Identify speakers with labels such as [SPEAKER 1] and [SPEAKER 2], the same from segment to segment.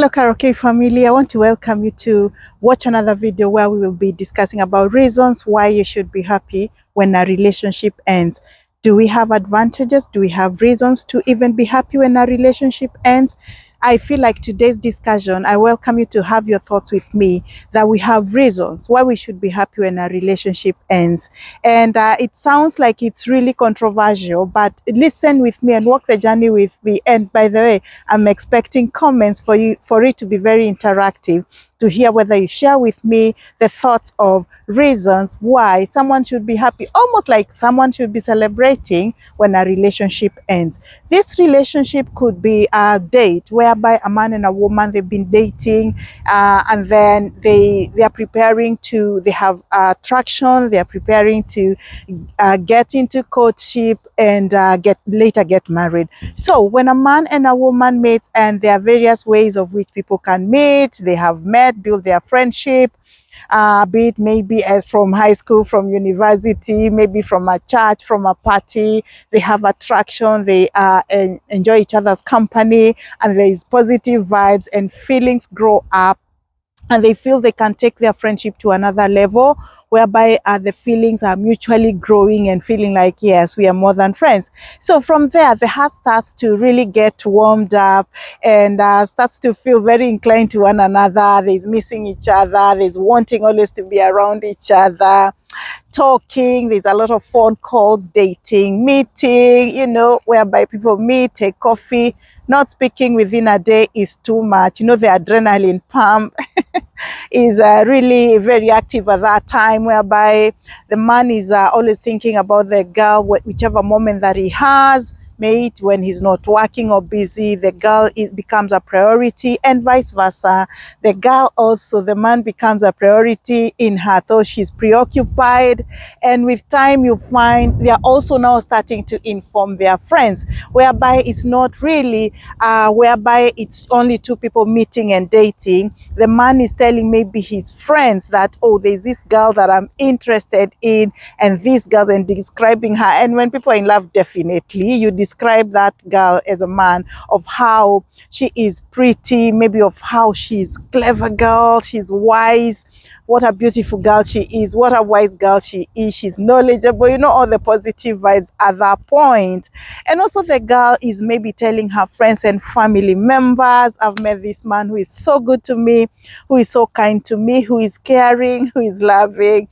[SPEAKER 1] Hello Karaoke family, I want to welcome you to watch another video where we will be discussing about reasons why you should be happy when a relationship ends. Do we have advantages? Do we have reasons to even be happy when a relationship ends? I feel like today's discussion, I welcome you to have your thoughts with me that we have reasons why we should be happy when a relationship ends. And it sounds like it's really controversial, but listen with me and walk the journey with me. And by the way, I'm expecting comments for it to be very interactive, to hear whether you share with me the thoughts of reasons why someone should be happy, almost like someone should be celebrating when a relationship ends. This relationship could be a date whereby a man and a woman, they've been dating, and then they are preparing to, they have attraction, they are preparing to get into courtship and later get married. So when a man and a woman meet, and there are various ways of which people can meet, they have met, build their friendship, be it maybe as from high school, from university, maybe from a church, from a party. They have attraction, they enjoy each other's company, and there is positive vibes and feelings grow up, and they feel they can take their friendship to another level, whereby the feelings are mutually growing and feeling like, yes, we are more than friends. So from there, the heart starts to really get warmed up and starts to feel very inclined to one another. There's missing each other, there's wanting always to be around each other, talking, there's a lot of phone calls, dating, meeting, whereby people meet, take coffee. Not speaking within a day is too much. The adrenaline pump is really very active at that time, whereby the man is always thinking about the girl, whichever moment that he has, may it when he's not working or busy, the girl becomes a priority, and vice versa. The girl also, the man becomes a priority in her, though she's preoccupied. And with time, you find they are also now starting to inform their friends, whereby it's not really whereby it's only two people meeting and dating. The man is telling maybe his friends that, oh, there's this girl that I'm interested in, and this girl, and describing her. And when people are in love, definitely you describe that girl as a man, of how she is pretty, maybe of how she's clever girl, she's wise, what a beautiful girl she is, what a wise girl she is, she's knowledgeable, all the positive vibes at that point. And also the girl is maybe telling her friends and family members, I've met this man who is so good to me, who is so kind to me, who is caring, who is loving.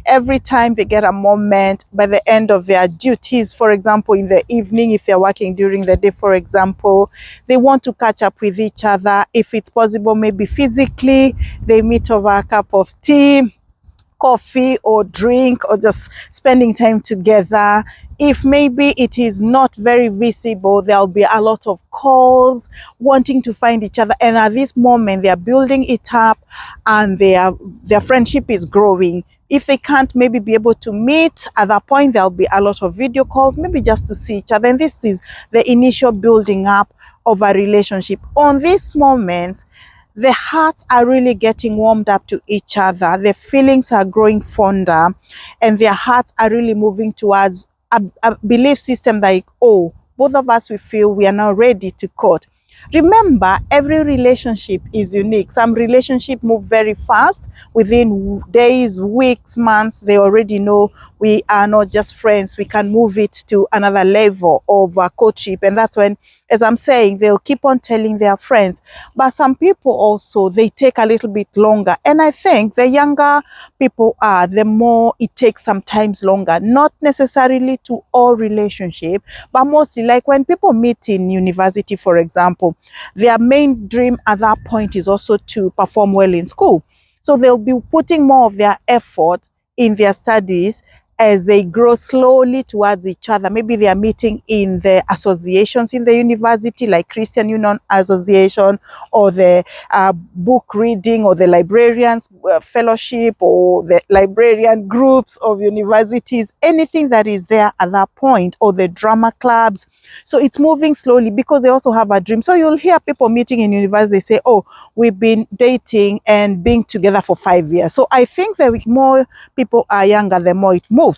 [SPEAKER 1] Every time they get a moment by the end of their duties, for example, in the evening, if they're working during the day, for example, they want to catch up with each other. If it's possible, maybe physically, they meet over a cup of tea, coffee, or drink, or just spending time together. If maybe it is not very visible, there'll be a lot of calls, wanting to find each other. And at this moment, they are building it up, and their friendship is growing. If they can't maybe be able to meet at that point, there'll be a lot of video calls, maybe just to see each other. And this is the initial building up of a relationship. On this moment, the hearts are really getting warmed up to each other. The feelings are growing fonder, and their hearts are really moving towards a belief system like, oh, both of us, we feel we are now ready to court. Remember, every relationship is unique. Some relationships move very fast. Within days, weeks, months, they already know we are not just friends. We can move it to another level of courtship. And that's when, as I'm saying, they'll keep on telling their friends. But some people also, they take a little bit longer. And I think the younger people are, the more it takes sometimes longer. Not necessarily to all relationships, but mostly like when people meet in university, for example, their main dream at that point is also to perform well in school. So they'll be putting more of their effort in their studies as they grow slowly towards each other. Maybe they are meeting in the associations in the university, like Christian Union Association, or the book reading, or the librarians fellowship, or the librarian groups of universities, anything that is there at that point, or the drama clubs. So it's moving slowly because they also have a dream. So you'll hear people meeting in university, they say, oh, we've been dating and being together for 5 years. So I think that with more people are younger, the more it moves.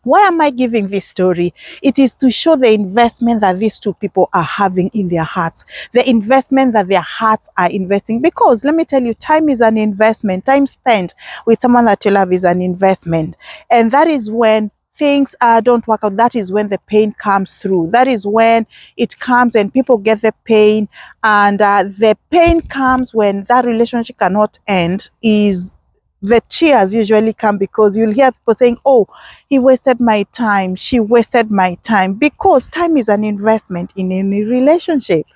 [SPEAKER 1] Why am I giving this story? It is to show the investment that these two people are having in their hearts, the investment that their hearts are investing. Because let me tell you, time is an investment. Time spent with someone that you love is an investment. And that is when things don't work out. That is when the pain comes through. That is when it comes and people get the pain. And the pain comes when that relationship cannot end, is the tears usually come, because you'll hear people saying, oh, he wasted my time, she wasted my time, because time is an investment in any relationship.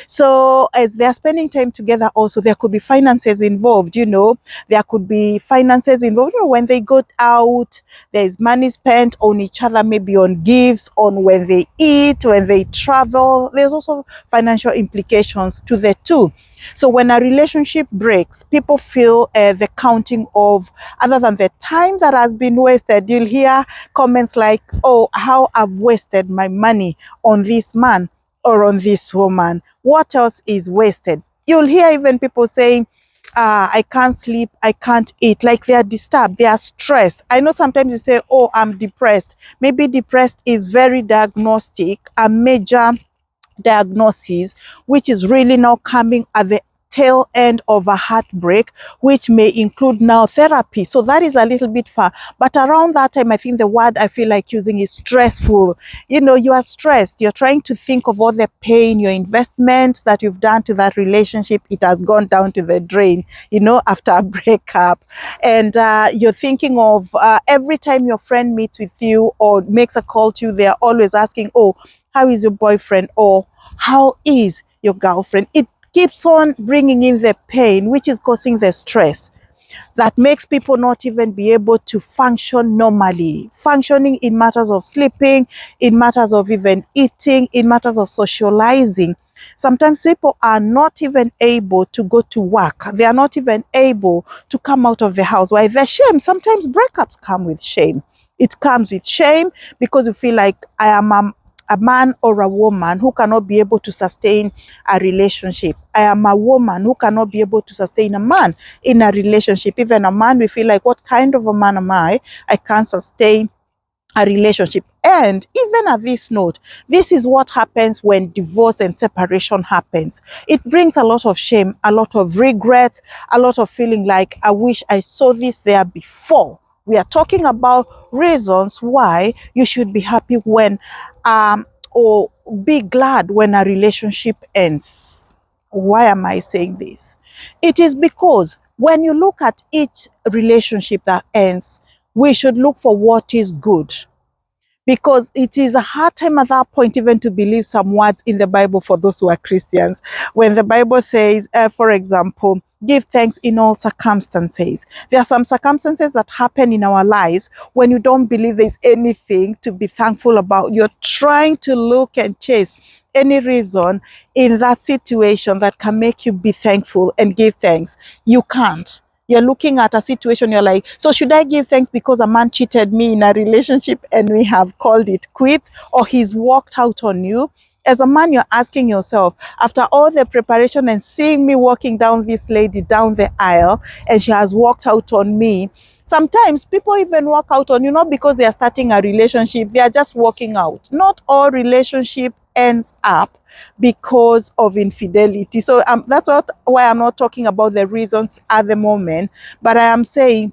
[SPEAKER 1] So as they're spending time together, also there could be finances involved, there could be finances involved. When they go out, there's money spent on each other, maybe on gifts, on when they eat, when they travel. There's also financial implications to the two. So when a relationship breaks, people feel the counting of, other than the time that has been wasted. You'll hear comments like, oh, how I've wasted my money on this man or on this woman. What else is wasted? You'll hear even people saying, I can't sleep, I can't eat, like they are disturbed, they are stressed. I know sometimes you say, oh, I'm depressed. Maybe depressed is very diagnostic, a major diagnosis, which is really now coming at the tail end of a heartbreak, which may include now therapy. So that is a little bit far. But around that time, I think the word I feel like using is stressful. You are stressed. You're trying to think of all the pain, your investment that you've done to that relationship. It has gone down to the drain, after a breakup. And you're thinking of every time your friend meets with you or makes a call to you, they're always asking, oh, how is your boyfriend? Or how is your girlfriend? It keeps on bringing in the pain, which is causing the stress that makes people not even be able to function normally, functioning in matters of sleeping, in matters of even eating, in matters of socializing. Sometimes people are not even able to go to work. They are not even able to come out of the house. Why? The shame. Sometimes breakups come with shame. It comes with shame because you feel like, I am a man or a woman who cannot be able to sustain a relationship. I am a woman who cannot be able to sustain a man in a relationship. Even a man, we feel like, what kind of a man am I? I can't sustain a relationship. And even at this note, this is what happens when divorce and separation happens. It brings a lot of shame, a lot of regret, a lot of feeling like, I wish I saw this there before. We are talking about reasons why you should be happy when or be glad when a relationship ends. Why am I saying this? It is because when you look at each relationship that ends, we should look for what is good, because it is a hard time at that point even to believe some words in the Bible for those who are Christians. When the Bible says, for example, give thanks in all circumstances. There are some circumstances that happen in our lives when you don't believe there's anything to be thankful about. You're trying to look and chase any reason in that situation that can make you be thankful and give thanks. You can't. You're looking at a situation, you're like, so should I give thanks because a man cheated me in a relationship and we have called it quits, or he's walked out on you? As a man, you're asking yourself, after all the preparation and seeing me walking down this lady down the aisle and she has walked out on me. Sometimes people even walk out on you not because they are starting a relationship, they are just walking out. Not all relationship ends up because of infidelity. So that's why I'm not talking about the reasons at the moment, but I am saying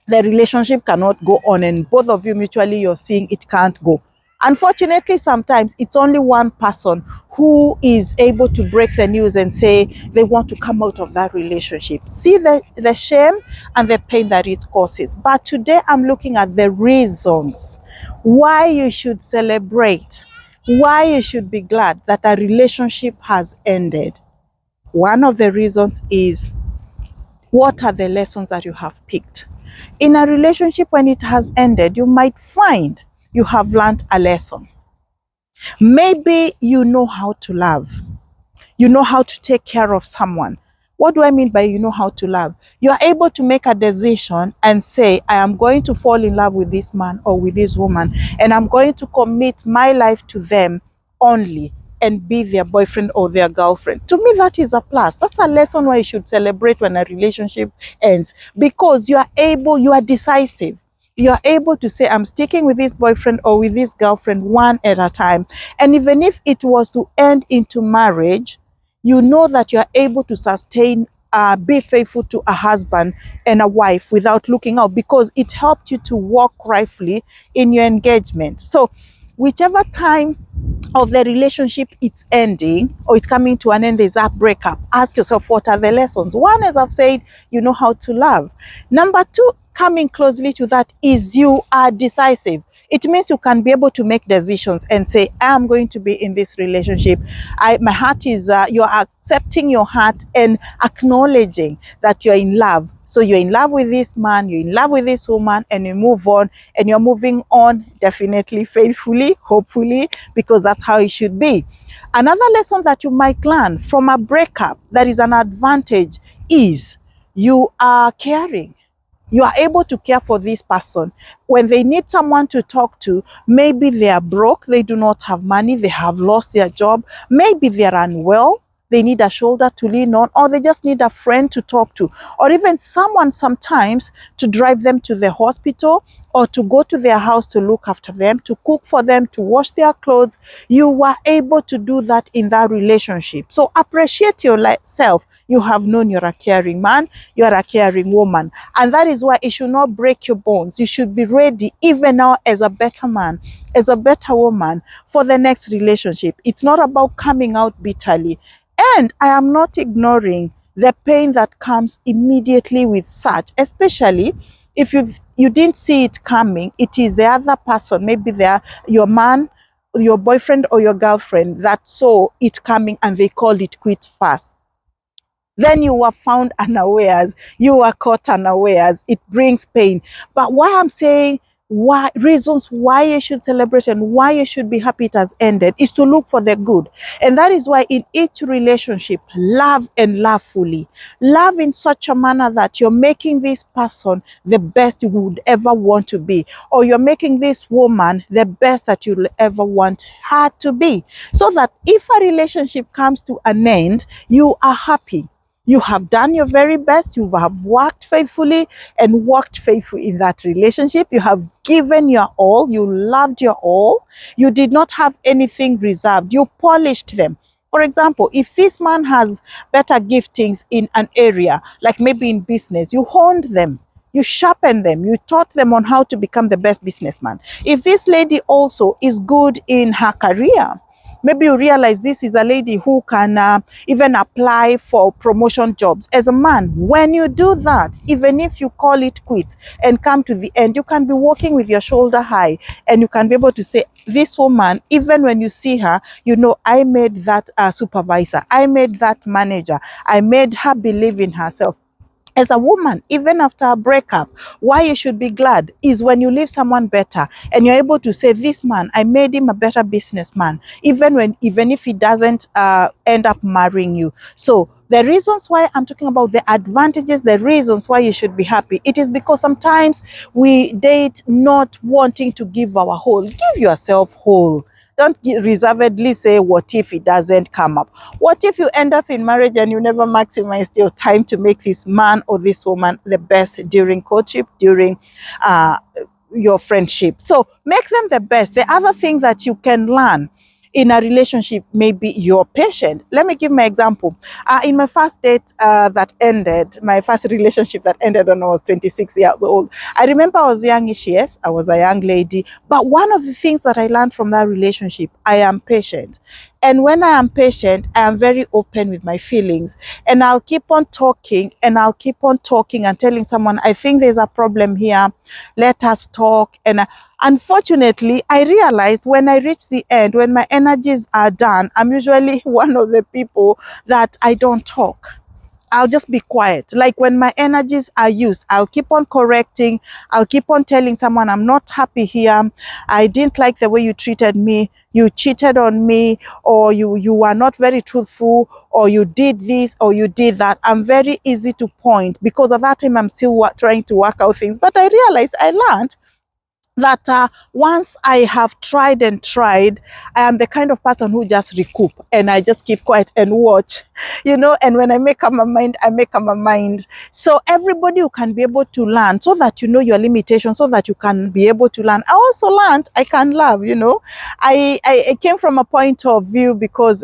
[SPEAKER 1] the relationship cannot go on and both of you mutually you're seeing it can't go. Unfortunately, sometimes it's only one person who is able to break the news and say they want to come out of that relationship. See the shame and the pain that it causes. But today I'm looking at the reasons why you should celebrate, why you should be glad that a relationship has ended. One of the reasons is, what are the lessons that you have picked? In a relationship, when it has ended, you might find you have learned a lesson. Maybe you know how to love. You know how to take care of someone. What do I mean by you know how to love? You are able to make a decision and say, I am going to fall in love with this man or with this woman, and I'm going to commit my life to them only and be their boyfriend or their girlfriend. To me, that is a plus. That's a lesson why you should celebrate when a relationship ends, because you are able, you are decisive. you are able to say, I'm sticking with this boyfriend or with this girlfriend one at a time. And even if it was to end into marriage, you know that you are able to sustain, be faithful to a husband and a wife without looking out, because it helped you to walk rightfully in your engagement. So whichever time of the relationship it's ending or it's coming to an end, there's that breakup, ask yourself, what are the lessons? One, as I've said, you know how to love. Number two, coming closely to that, is you are decisive. It means you can be able to make decisions and say, I'm going to be in this relationship. My heart is, you're accepting your heart and acknowledging that you're in love. So you're in love with this man, you're in love with this woman, and you move on, and you're moving on definitely faithfully, hopefully, because that's how it should be. Another lesson that you might learn from a breakup that is an advantage is you are caring. You are able to care for this person. When they need someone to talk to, maybe they are broke, they do not have money, they have lost their job, maybe they are unwell, they need a shoulder to lean on, or they just need a friend to talk to, or even someone sometimes to drive them to the hospital, or to go to their house to look after them, to cook for them, to wash their clothes. You were able to do that in that relationship. So appreciate yourself. You have known you're a caring man, you're a caring woman. And that is why it should not break your bones. You should be ready, even now, as a better man, as a better woman, for the next relationship. It's not about coming out bitterly. And I am not ignoring the pain that comes immediately with such, especially if you didn't see it coming. It is the other person, maybe your man, your boyfriend or your girlfriend, that saw it coming and they called it quit fast. Then you were found unawares, you were caught unawares. It brings pain. But why I'm saying, why reasons why you should celebrate and why you should be happy it has ended, is to look for the good. And that is why in each relationship, love and love fully. Love in such a manner that you're making this person the best you would ever want to be, or you're making this woman the best that you'll ever want her to be, so that if a relationship comes to an end, you are happy. You have done your very best. You have worked faithfully and worked faithfully in that relationship. You have given your all. You loved your all. You did not have anything reserved. You polished them. For example, if this man has better giftings in an area, like maybe in business, you honed them. You sharpened them. You taught them on how to become the best businessman. If this lady also is good in her career, maybe you realize this is a lady who can even apply for promotion jobs. As a man, when you do that, even if you call it quits and come to the end, you can be walking with your shoulder high, and you can be able to say, this woman, even when you see her, you know, I made that supervisor, I made that manager, I made her believe in herself. As a woman, even after a breakup, why you should be glad is when you leave someone better and you're able to say, this man, I made him a better businessman, even if he doesn't end up marrying you. So the reasons why I'm talking about the advantages, the reasons why you should be happy, it is because sometimes we date not wanting to give our whole. Give yourself whole. Don't reservedly say, what if it doesn't come up? What if you end up in marriage and you never maximized your time to make this man or this woman the best during courtship, during your friendship? So make them the best. The other thing that you can learn in a relationship, maybe you're patient. Let me give my example. In my first date that ended, my first relationship that ended when I was 26 years old, I remember I was youngish, yes, I was a young lady. But one of the things that I learned from that relationship, I am patient. And when I am patient, I am very open with my feelings. And I'll keep on talking and I'll keep on talking and telling someone, I think there's a problem here. Let us talk. And unfortunately, I realized when I reach the end, when my energies are done, I'm usually one of the people that I don't talk. I'll just be quiet. Like when my energies are used, I'll keep on correcting. I'll keep on telling someone, I'm not happy here. I didn't like the way you treated me. You cheated on me, or you were not very truthful, or you did this, or you did that. I'm very easy to point because at that time I'm still trying to work out things. But I realized, I learned that once I have tried and tried, I am the kind of person who just recoup and I just keep quiet and watch, and when I make up my mind, I make up my mind. So everybody who can be able to learn so that you know your limitations, so that you can be able to learn. I also learned I can love. I came from a point of view because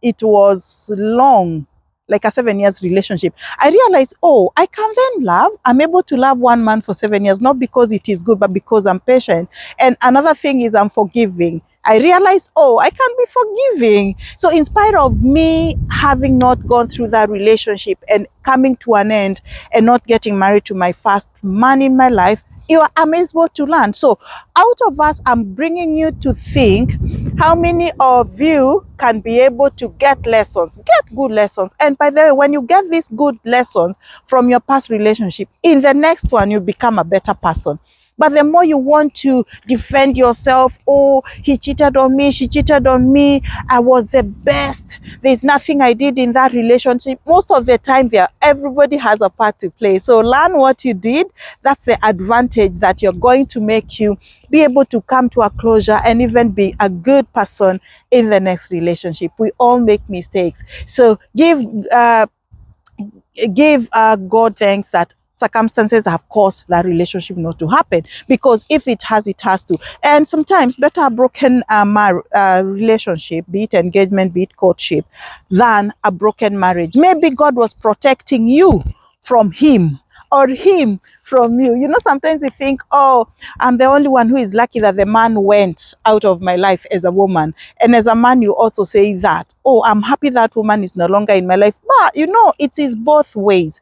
[SPEAKER 1] it was long, like a 7 years relationship. I realized, oh, I can then love. I'm able to love one man for 7 years, not because it is good, but because I'm patient. And another thing is I'm forgiving. I realized, oh, I can be forgiving. So in spite of me having not gone through that relationship and coming to an end and not getting married to my first man in my life, I'm able to learn. So out of us, I'm bringing you to think how many of you can be able to get lessons, get good lessons. And by the way, when you get these good lessons from your past relationship, in the next one, you become a better person. But the more you want to defend yourself, oh, he cheated on me, she cheated on me, I was the best, there's nothing I did in that relationship. Most of the time, everybody has a part to play. So learn what you did. That's the advantage that you're going to make you be able to come to a closure and even be a good person in the next relationship. We all make mistakes. So give God thanks that circumstances have caused that relationship not to happen, because if it has, it has to. And sometimes better a broken relationship, be it engagement, be it courtship, than a broken marriage. Maybe God was protecting you from him, or him from you. Sometimes you think, oh, I'm the only one who is lucky that the man went out of my life as a woman. And as a man, you also say that, oh, I'm happy that woman is no longer in my life. But it is both ways.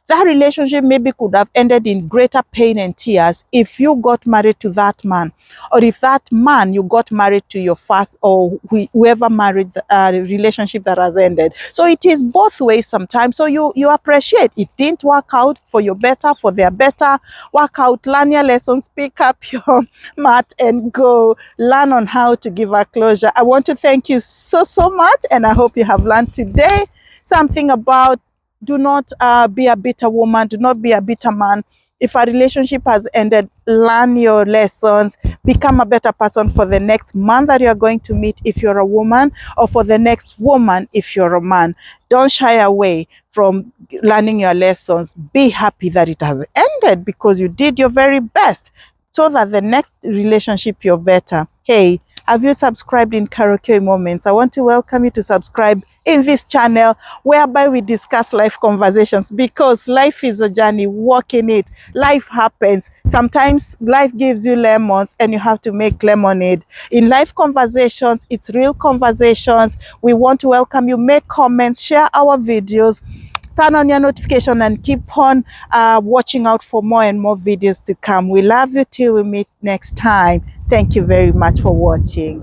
[SPEAKER 1] That relationship maybe could have ended in greater pain and tears if you got married to that man, or if that man you got married to your first, or whoever married the relationship that has ended. So it is both ways sometimes. So you appreciate it didn't work out for your better, for their better. Work out, learn your lessons, pick up your mat and go learn on how to give a closure. I want to thank you so much, and I hope you have learned today something about, do not be a bitter woman. Do not be a bitter man. If a relationship has ended, learn your lessons. Become a better person for the next man that you're going to meet if you're a woman, or for the next woman if you're a man. Don't shy away from learning your lessons. Be happy that it has ended, because you did your very best, so that the next relationship you're better. Hey, have you subscribed in Karaoke Moments? I want to welcome you to subscribe in this channel, whereby we discuss life conversations, because life is a journey. Walk in it. Life happens. Sometimes life gives you lemons and you have to make lemonade. In life conversations, it's real conversations. We want to welcome you. Make comments, share our videos, turn on your notification, and keep on watching out for more and more videos to come. We love you till we meet next time. Thank you very much for watching.